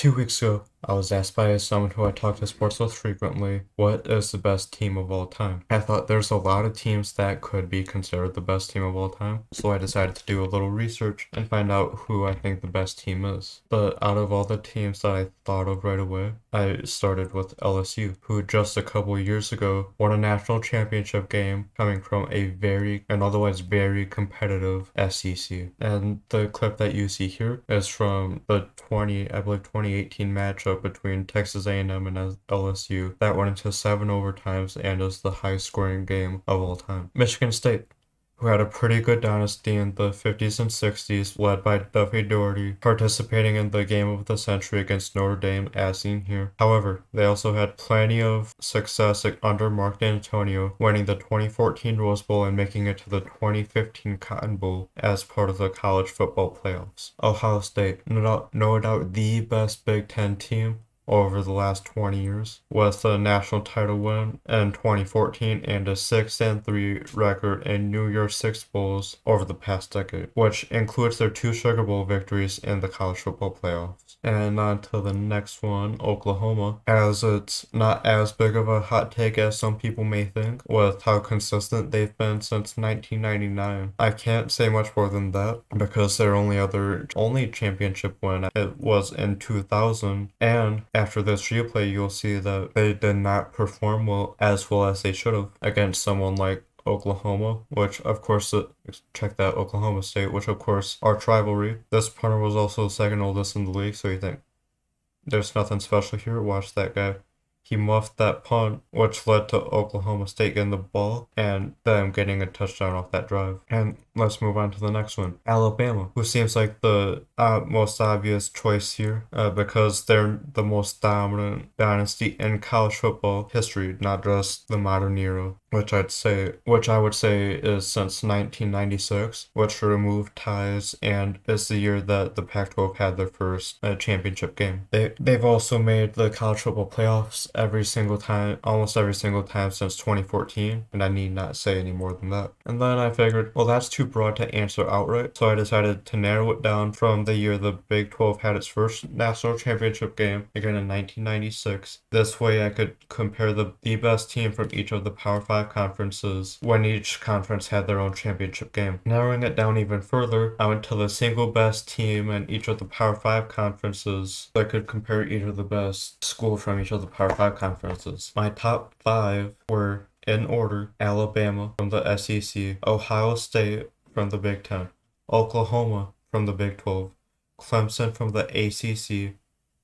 2 weeks ago, I was asked by someone who I talk to sports with frequently, what is the best team of all time? I thought there's a lot of teams that could be considered the best team of all time, so I decided to do a little research and find out who I think the best team is. But out of all the teams that I thought of right away, I started with LSU, who just a couple years ago won a national championship game coming from an otherwise very competitive SEC. And the clip that you see here is from the 2018 matchup between Texas A&M and LSU that went into 7 overtimes and is the highest scoring game of all time. Michigan State, who had a pretty good dynasty in the 50s and 60s, led by Duffy Daugherty, participating in the game of the century against Notre Dame, as seen here. However, they also had plenty of success under Mark D'Antonio, winning the 2014 Rose Bowl and making it to the 2015 Cotton Bowl as part of the college football playoffs. Ohio State, no doubt the best Big Ten team over the last 20 years, with a national title win in 2014 and a 6-3 record in New Year's Six Bowls over the past decade, which includes their 2 Sugar Bowl victories in the college football playoffs. And on to the next one, Oklahoma, as it's not as big of a hot take as some people may think, with how consistent they've been since 1999. I can't say much more than that, because their only championship win it was in 2000, and after this replay, you'll see that they did not perform as well as they should have against someone like Oklahoma, which of course, check that, Oklahoma State, which of course, arch rivalry. This punter was also second oldest in the league, so you think there's nothing special here. Watch that guy. He muffed that punt, which led to Oklahoma State getting the ball and them getting a touchdown off that drive. And let's move on to the next one. Alabama, who seems like the most obvious choice here because they're the most dominant dynasty in college football history, not just the modern era, which I would say is since 1996, which removed ties and is the year that the Pac-12 had their first championship game. They've also made the college football playoffs almost every single time since 2014, and I need not say any more than that. And then I figured, well, that's too broad to answer outright, so I decided to narrow it down from the year the Big 12 had its first national championship game, again in 1996. This way I could compare the best team from each of the Power 5 conferences when each conference had their own championship game. Narrowing it down even further, I went to the single best team in each of the Power 5 conferences so I could compare each of the best schools from each of the Power 5 conferences. My top 5 were, in order, Alabama from the SEC, Ohio State from the Big Ten, Oklahoma from the Big 12, Clemson from the ACC,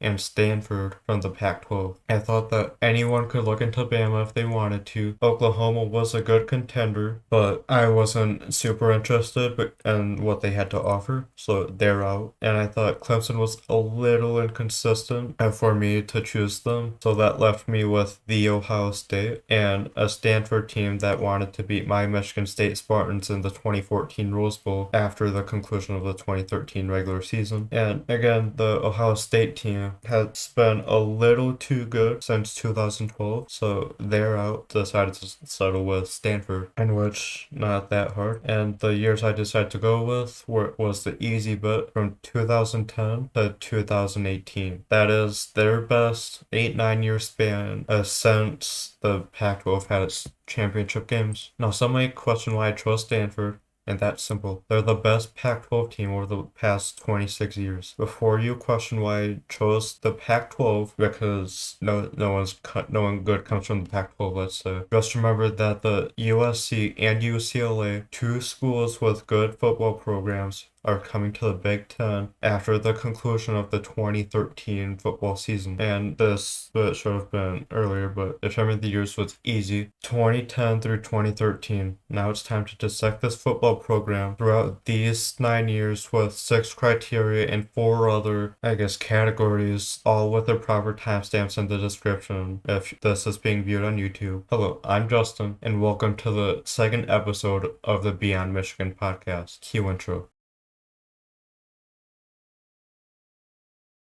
and Stanford from the Pac-12. I thought that anyone could look into Bama if they wanted to. Oklahoma was a good contender, but I wasn't super interested in what they had to offer, so they're out. And I thought Clemson was a little inconsistent for me to choose them, so that left me with the Ohio State and a Stanford team that wanted to beat my Michigan State Spartans in the 2014 Rose Bowl after the conclusion of the 2013 regular season. And again, the Ohio State team has been a little too good since 2012, so they're out. Decided to settle with Stanford, in which not that hard. And the years I decided to go with was the easy bet from 2010 to 2018. That is their best 8-9 year span since the Pac-12 had its championship games. Now, some might question why I chose Stanford. And that's simple. They're the best Pac-12 team over the past 26 years. Before you question why I chose the Pac-12, because no one good comes from the Pac-12, let's say. Just remember that the USC and UCLA, 2 schools with good football programs, are coming to the Big Ten after the conclusion of the 2013 football season. And this should have been earlier, but determining the years was easy. 2010 through 2013. Now it's time to dissect this football program throughout these 9 years with 6 criteria and 4 other, categories, all with their proper timestamps in the description if this is being viewed on YouTube. Hello, I'm Justin, and welcome to the second episode of the Beyond Michigan podcast. Cue intro.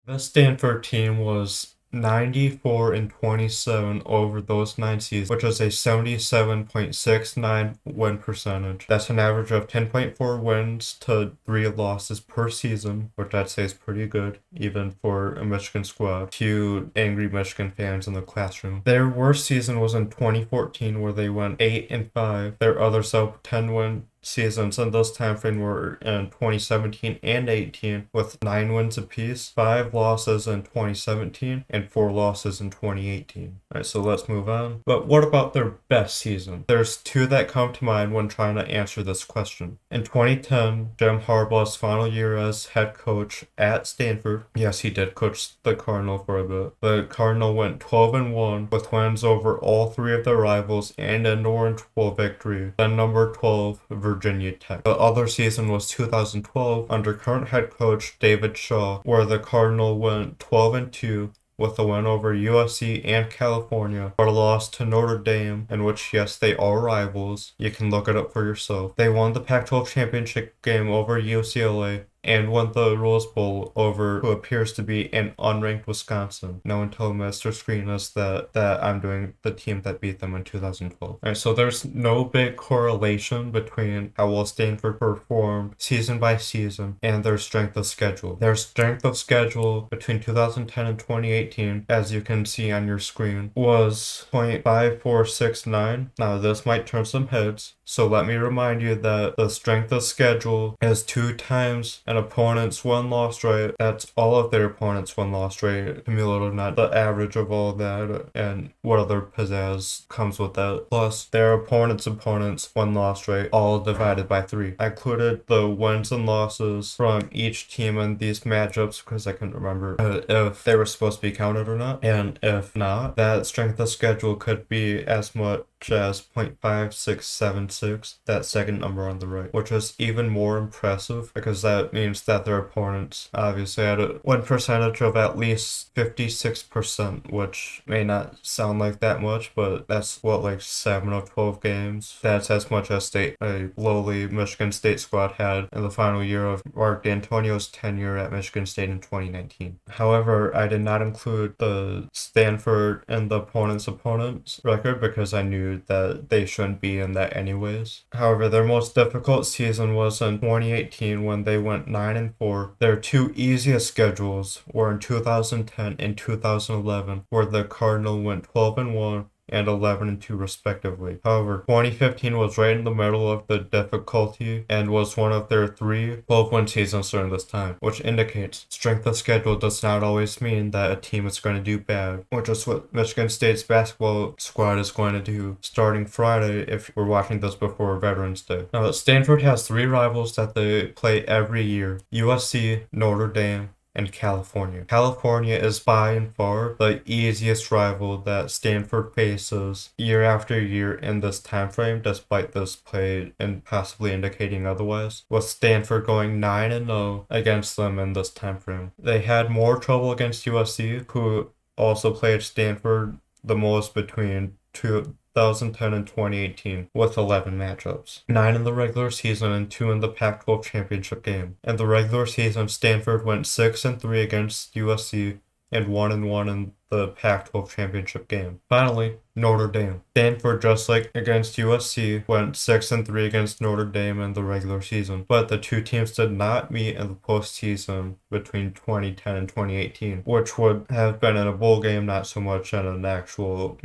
The Stanford team was 94 and 27 over those 9 seasons, which is a 77.69 win percentage. That's an average of 10.4 wins to 3 losses per season, which I'd say is pretty good, even for a Michigan squad. Few angry Michigan fans in the classroom. Their worst season was in 2014, where they went 8-5. Their other sub-10 win seasons in this time frame were in 2017 and 18, with 9 wins apiece, 5 losses in 2017, and 4 losses in 2018. Alright, so let's move on. But what about their best season? There's 2 that come to mind when trying to answer this question. In 2010, Jim Harbaugh's final year as head coach at Stanford. Yes, he did coach the Cardinal for a bit. The Cardinal went 12-1 with wins over all 3 of their rivals and an Orange Bowl victory. Then number 12, Virginia Tech. The other season was 2012 under current head coach David Shaw, where the Cardinal went 12-2 with a win over USC and California, but a loss to Notre Dame, in which, yes, they are rivals. You can look it up for yourself. They won the Pac-12 championship game over UCLA and won the Rose Bowl over who appears to be an unranked Wisconsin. No one told Mr. Screen us that I'm doing the team that beat them in 2012. Alright, so there's no big correlation between how well Stanford performed season by season and their strength of schedule. Their strength of schedule between 2010 and 2018, as you can see on your screen, was 0.5469. Now this might turn some heads, so let me remind you that the strength of schedule is 2 times an opponent's win-loss rate. That's all of their opponent's win-loss rate, cumulative, not the average of all that, and what other pizzazz comes with that. Plus, their opponent's win-loss rate, all divided by 3. I included the wins and losses from each team in these matchups because I couldn't remember if they were supposed to be counted or not. And if not, that strength of schedule could be as much as 0.5676, that second number on the right, which is even more impressive because that means that their opponents obviously had a win percentage of at least 56%, which may not sound like that much, but that's what, like 7 of 12 games. That's as much as a lowly Michigan State squad had in the final year of Mark D'Antonio's tenure at Michigan State in 2019. However, I did not include the Stanford and the opponent's record because I knew that they shouldn't be in that anyways. However, their most difficult season was in 2018 when they went 9-4. Their 2 easiest schedules were in 2010 and 2011, where the Cardinal went 12-1 and 11-2 respectively. However, 2015 was right in the middle of the difficulty and was one of their 3 12-win seasons during this time, which indicates strength of schedule does not always mean that a team is going to do bad, which is what Michigan State's basketball squad is going to do starting Friday if we're watching this before Veterans Day. Now, Stanford has 3 rivals that they play every year: USC, Notre Dame, and California. California is by and far the easiest rival that Stanford faces year after year in this time frame, despite this play and possibly indicating otherwise, with Stanford going 9-0 against them in this time frame. They had more trouble against USC, who also played Stanford the most between 2010 and 2018 with 11 matchups. 9 in the regular season and 2 in the Pac-12 championship game. In the regular season, Stanford went 6-3 against USC and 1-1 in the Pac-12 championship game. Finally, Notre Dame. Stanford, just like against USC, went 6-3 against Notre Dame in the regular season, but the 2 teams did not meet in the postseason between 2010 and 2018, which would have been in a bowl game, not so much in an actual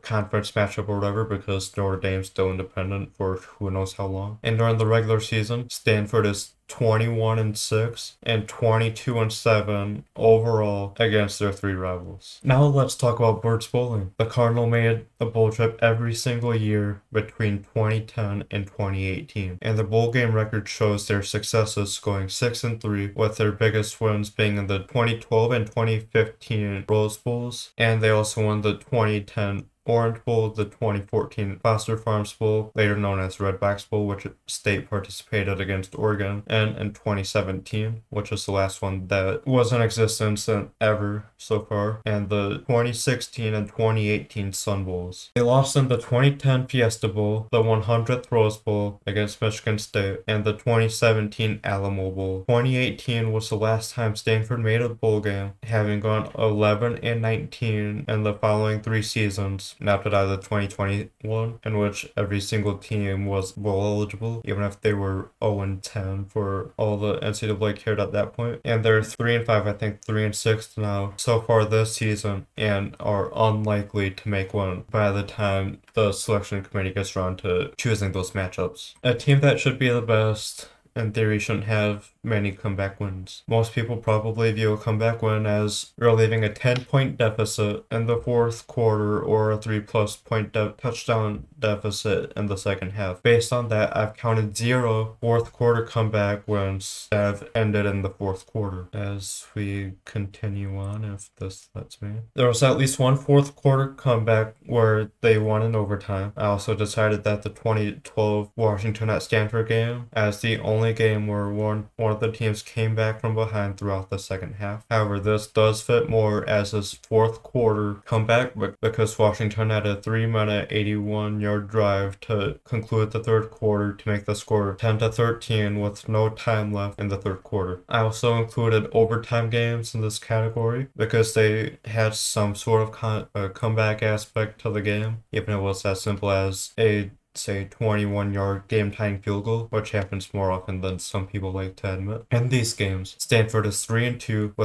conference matchup or whatever, because Notre Dame's still independent for who knows how long. And during the regular season, Stanford is 21-6 and 22-7 overall against their 3 rivals. Now let's talk about Birds Bowling. The Cardinal made a bowl trip every single year between 2010 and 2018, and the bowl game record shows their successes, going 6-3, with their biggest wins being in the 2012 and 2015 Rose Bowls, and they also won the 2010 Orange Bowl, the 2014 Foster Farms Bowl, later known as Redbacks Bowl, which State participated against Oregon, and in 2017, which is the last one that was in existence ever so far, and the 2016 and 2018 Sun Bowls. They lost in the 2010 Fiesta Bowl, the 100th Rose Bowl against Michigan State, and the 2017 Alamo Bowl. 2018 was the last time Stanford made a bowl game, having gone 11-19 in the following 3 seasons, after that the 2021, in which every single team was bowl eligible, even if they were 0-10 for all the NCAA cared at that point. And they're 3-5, I think 3-6 now so far this season, and are unlikely to make one by the time the selection committee gets around to choosing those matchups. A team that should be the best, in theory, shouldn't have many comeback wins. Most people probably view a comeback win as relieving a 10-point deficit in the fourth quarter or a 3+ point touchdown deficit in the second half. Based on that, I've counted 0 fourth quarter comeback wins that have ended in the fourth quarter. As we continue on, if this lets me. There was at least one fourth quarter comeback where they won in overtime. I also decided that the 2012 Washington at Stanford game as the only game where one of the teams came back from behind throughout the second half. However, this does fit more as his fourth quarter comeback because Washington had a 3-minute 81-yard drive to conclude the third quarter to make the score 10-13 with no time left in the third quarter. I also included overtime games in this category because they had some sort of comeback aspect to the game, even if it was as simple as a say 21-yard game-tying field goal, which happens more often than some people like to admit. In these games, Stanford is 3-2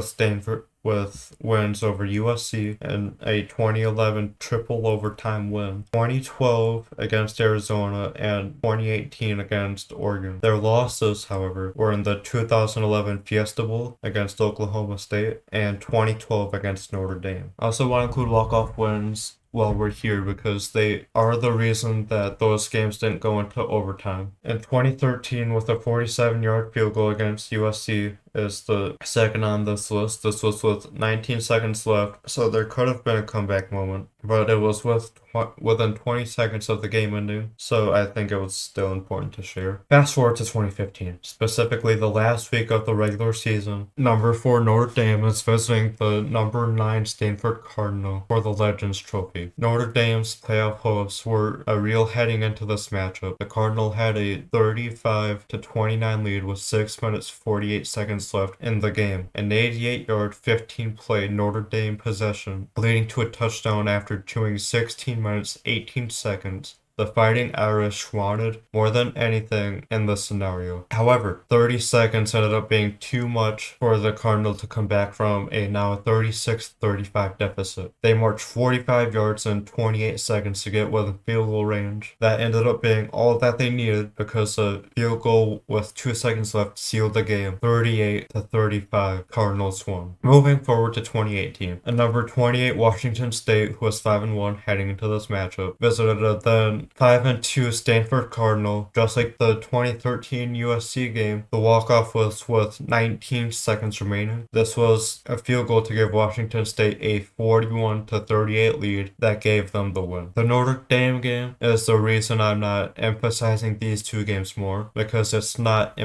with wins over USC and a 2011 triple overtime win, 2012 against Arizona, and 2018 against Oregon. Their losses, however, were in the 2011 Fiesta Bowl against Oklahoma State and 2012 against Notre Dame. I also want to include walk-off wins while we're here because they are the reason that those games didn't go into overtime. In 2013, with a 47-yard field goal against USC, is the second on this list. This was with 19 seconds left, so there could have been a comeback moment, but it was within 20 seconds of the game ending, so I think it was still important to share. Fast forward to 2015, specifically the last week of the regular season. Number 4 Notre Dame is visiting the number 9 Stanford Cardinal for the Legends Trophy. Notre Dame's playoff hopes were real heading into this matchup. The Cardinal had a 35-29 lead with 6 minutes 48 seconds left in the game. An 88-yard, 15-play Notre Dame possession, leading to a touchdown after chewing 16 minutes 18 seconds. The Fighting Irish wanted more than anything in this scenario. However, 30 seconds ended up being too much for the Cardinal to come back from a now 36-35 deficit. They marched 45 yards in 28 seconds to get within field goal range. That ended up being all that they needed because a field goal with 2 seconds left sealed the game. 38-35, Cardinals won. Moving forward to 2018, a number 28 Washington State, who was 5-1 heading into this matchup, visited a then 5-2 Stanford Cardinal. Just like the 2013 USC game, the walk-off was with 19 seconds remaining. This was a field goal to give Washington State a 41-38 lead that gave them the win. The Notre Dame game is the reason I'm not emphasizing these two games more, because it's not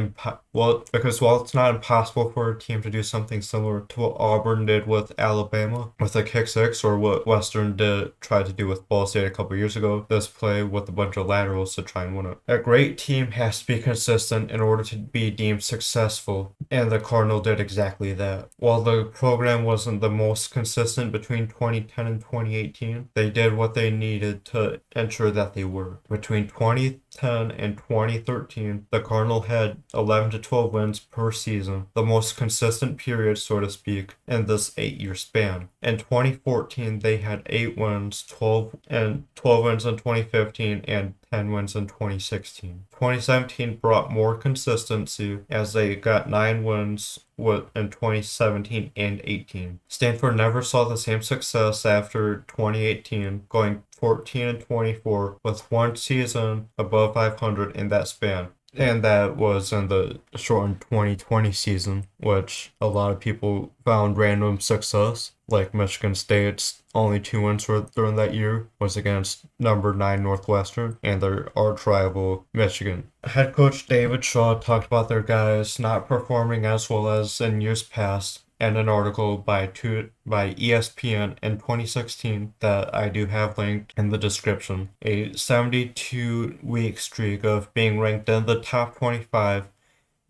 while it's not impossible for a team to do something similar to what Auburn did with Alabama with a kick six, or what Western tried to do with Ball State a couple years ago, this play with a bunch of laterals to try and win it. A great team has to be consistent in order to be deemed successful, and the Cardinal did exactly that. While the program wasn't the most consistent between 2010 and 2018, they did what they needed to ensure that they were. Between 2010 and 2013, the Cardinal had 11 to 12 wins per season, the most consistent period, so to speak, in this 8-year span. In 2014, they had 8 wins, 12 wins in 2015, and 10 wins in 2016. 2017 brought more consistency as they got 9 wins in 2017 and 18. Stanford never saw the same success after 2018, going 14-24 with one season above 500 in that span. And that was in the shortened 2020 season, which a lot of people found random success. Like Michigan State's only 2 wins during that year was against number 9 Northwestern and their arch rival Michigan. Head coach David Shaw talked about their guys not performing as well as in years past, and an article by ESPN in 2016 that I do have linked in the description. A 72-week streak of being ranked in the top 25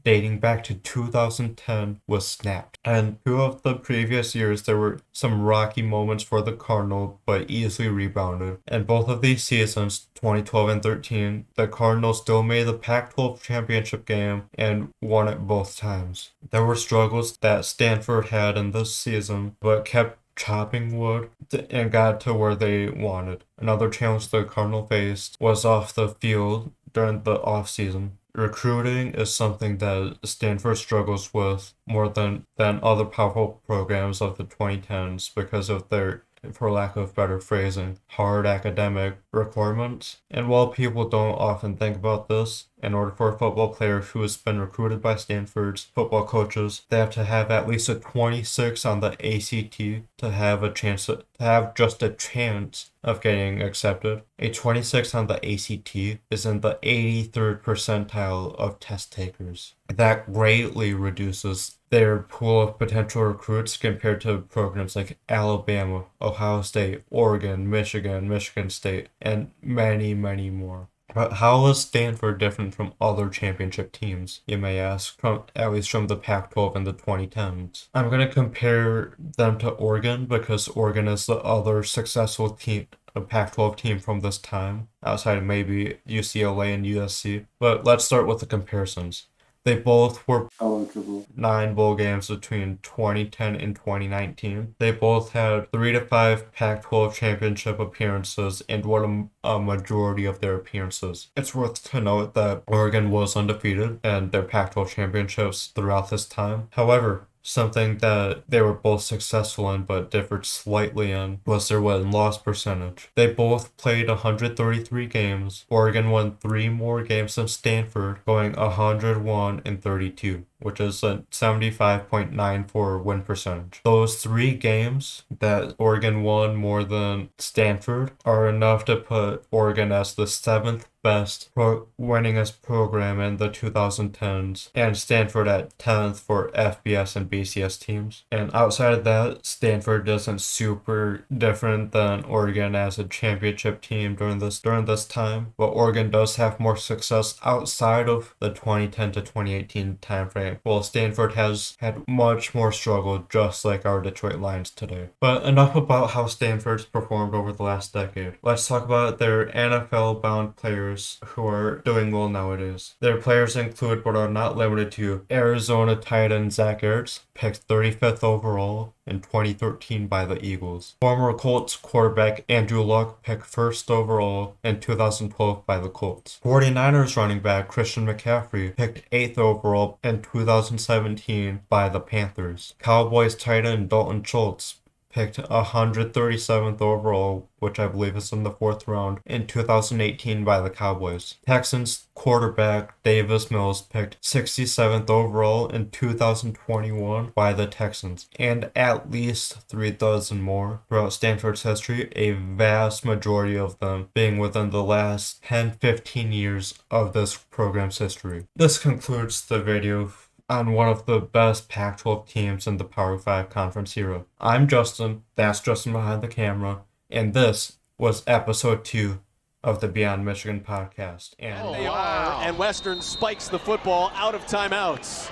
dating back to 2010 was snapped. And 2 of the previous years there were some rocky moments for the Cardinals, but easily rebounded. And both of these seasons, 2012 and 13, the Cardinals still made the Pac-12 championship game and won it both times. There were struggles that Stanford had in this season, but kept chopping wood and got to where they wanted. Another challenge the Cardinal faced was off the field during the offseason. Recruiting is something that Stanford struggles with more than other powerful programs of the 2010s because of their, for lack of better phrasing, hard academic requirements. And while people don't often think about this, in order for a football player who has been recruited by Stanford's football coaches, they have to have at least a 26 on the ACT to have a chance to have just a chance of getting accepted. A 26 on the ACT is in the 83rd percentile of test takers. That greatly reduces their pool of potential recruits compared to programs like Alabama, Ohio State, Oregon, Michigan State, and many, many more. But how is Stanford different from other championship teams, you may ask, at least from the Pac-12 in the 2010s? I'm going to compare them to Oregon because Oregon is the other successful team, a Pac-12 team from this time, outside of maybe UCLA and USC. But let's start with the comparisons. They both were eligible 9 bowl games between 2010 and 2019. They both had 3 to 5 Pac-12 championship appearances and won a majority of their appearances. It's worth to note that Oregon was undefeated in their Pac-12 championships throughout this time. However, something that they were both successful in but differed slightly in was their win-loss percentage. They both played 133 games. Oregon won 3 more games than Stanford, going 101 and 32, which is a 75.94 win percentage. Those 3 games that Oregon won more than Stanford are enough to put Oregon as the 7th best winningest program in the 2010s, and Stanford at 10th for FBS and BCS teams. And outside of that, Stanford isn't super different than Oregon as a championship team during this time, but Oregon does have more success outside of the 2010 to 2018 timeframe, while Stanford has had much more struggle, just like our Detroit Lions today. But enough about how Stanford's performed over the last decade. Let's talk about their NFL-bound players who are doing well nowadays. Their players include, but are not limited to, Arizona tight end Zach Ertz, picked 35th overall in 2013 by the Eagles. Former Colts quarterback Andrew Luck, picked 1st overall in 2012 by the Colts. 49ers running back Christian McCaffrey, picked 8th overall in 2017 by the Panthers. Cowboys tight end Dalton Schultz, picked 137th overall, which I believe is in the 4th round, in 2018 by the Cowboys. Texans quarterback Davis Mills, picked 67th overall in 2021 by the Texans, and at least 3 dozen more throughout Stanford's history, a vast majority of them being within the last 10-15 years of this program's history. This concludes the video on one of the best Pac-12 teams in the Power 5 conference era. I'm Justin, that's Justin behind the camera, and this was episode 2 of the Beyond Michigan podcast. And they are, and Western spikes the football out of timeouts.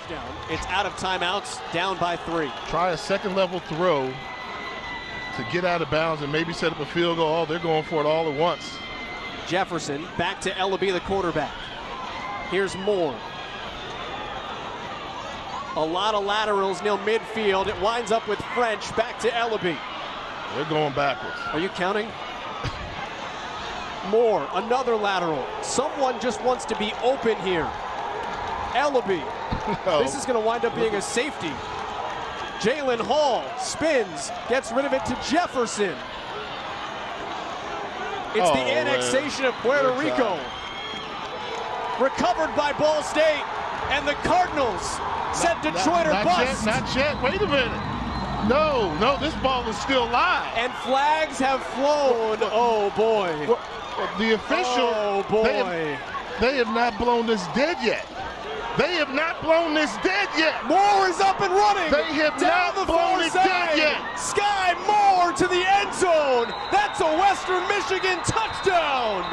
It's out of timeouts, down by 3. Try a second level throw to get out of bounds and maybe set up a field goal. Oh, they're going for it all at once. Jefferson back to Ellaby, the quarterback. Here's Moore. A lot of laterals near midfield. It winds up with French back to Ellaby. They're going backwards. Are you counting? Moore, another lateral. Someone just wants to be open here. Ellaby. No. This is going to wind up being a safety. Jalen Hall spins, gets rid of it to Jefferson. It's the annexation of Puerto Rico. recovered by Ball State, and the Cardinals said Detroit or bust. Not yet. Wait a minute. No, this ball is still live. And flags have flown. Oh boy. Well, the official. Oh boy. They have not blown this dead yet. They have not blown this dead yet. Moore is up and running. They have down not the blown far it side. dead yet. Sky Moore to the end zone. That's a Western Michigan touchdown.